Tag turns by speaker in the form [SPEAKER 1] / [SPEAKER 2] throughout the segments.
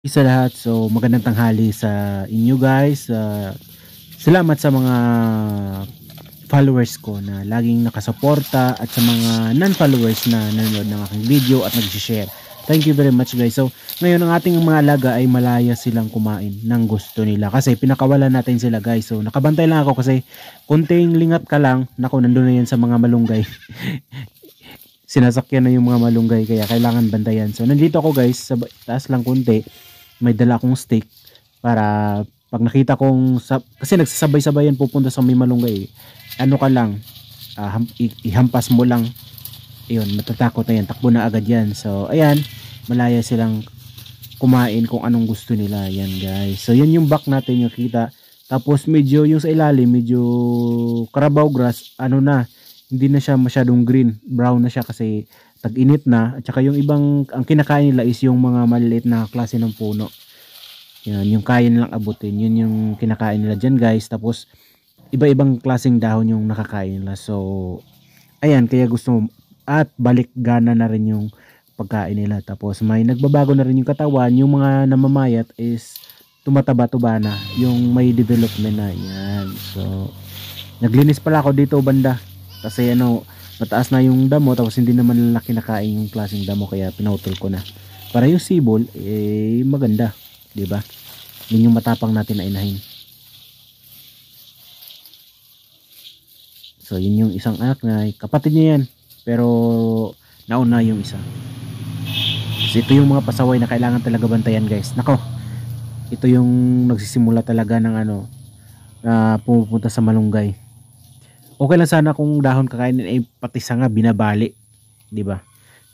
[SPEAKER 1] Sa lahat, so magandang tanghali sa inyo guys. Salamat sa mga followers ko na laging nakasuporta at sa mga non-followers na nanonood ng aking video at nag-share. Thank you very much guys. So ngayon ang ating mga alaga ay malaya silang kumain ng gusto nila kasi pinakawalan natin sila guys. So nakabantay lang ako kasi konting lingat ka lang, naku nandun na yan sa mga malunggay. Sinasakyan na yung mga malunggay kaya kailangan bantayan. So nandito ako guys sa taas lang konti, may dala akong stick para pag nakita kong kasi nagsasabay-sabayan pupunta sa may malunggay, ano ka lang, ihampas mo lang, yun matatakot na yan, takbo na agad yan. So ayan, malaya silang kumain kung anong gusto nila. Yan guys, so yan yung back natin yung kita. Tapos medyo yung sa ilalim medyo Carabao grass, ano na, hindi na siya masyadong green, brown na siya kasi tag-init na. At saka yung ibang ang kinakain nila is yung mga maliliit na klase ng puno. Yan, yung kaya nilang abutin, yun yung kinakain nila dyan guys. Tapos iba-ibang klaseng dahon yung nakakain nila. So ayan, kaya gusto at balik gana na rin yung pagkain nila. Tapos may nagbabago na rin yung katawan. Yung mga namamayat is tumataba-tuba na, yung may development na. Yan, so naglinis pala ako dito banda kasi ano, mataas na yung damo tapos hindi naman nila kinakain yung klaseng damo kaya pinutol ko na para yung sibol maganda, di ba? Yun yung matapang natin na inahin. So yun yung isang anak na kapatid niya yan pero nauna yung isa. So ito yung mga pasaway na kailangan talaga bantayan guys. Nako, ito yung nagsisimula talaga ng ano na pumupunta sa malunggay. Okay lang sana kung dahon kakainin ay pati sanga binabali, di ba?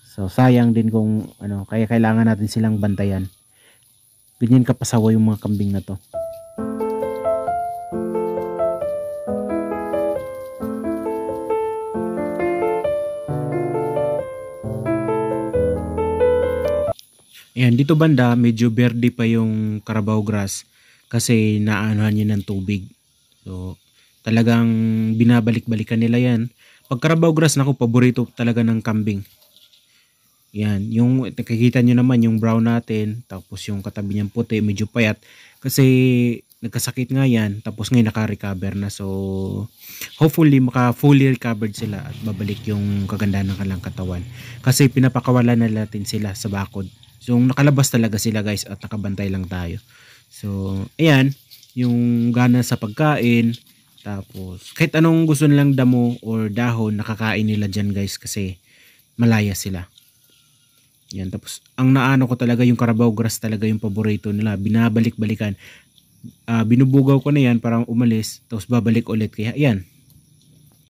[SPEAKER 1] So sayang din kung ano, kaya kailangan natin silang bantayan. Ganyan kapasawa yung mga kambing na to. Ayan, dito banda medyo berde pa yung Carabao grass kasi naanohan niya ng tubig. So talagang binabalik-balikan nila yan. Pag Carabao grass, naku, paborito talaga ng kambing. Yan, yung nakikita nyo naman yung brown natin, tapos yung katabi niyang puti, medyo payat. Kasi nagkasakit nga yan, tapos ngayon naka-recover na. So hopefully maka-fully recovered sila at babalik yung kagandahan ng kanilang katawan. Kasi pinapakawalan na natin sila sa bakod. So nakalabas talaga sila guys at nakabantay lang tayo. So ayan, yung gana sa pagkain. Tapos kahit anong gusto nilang damo or dahon nakakain nila dyan guys kasi malaya sila. Yan, tapos ang naano ko talaga yung Carabao grass talaga yung paborito nila. Binabalik-balikan. Binubugaw ko na yan para umalis tapos babalik ulit. Kaya yan,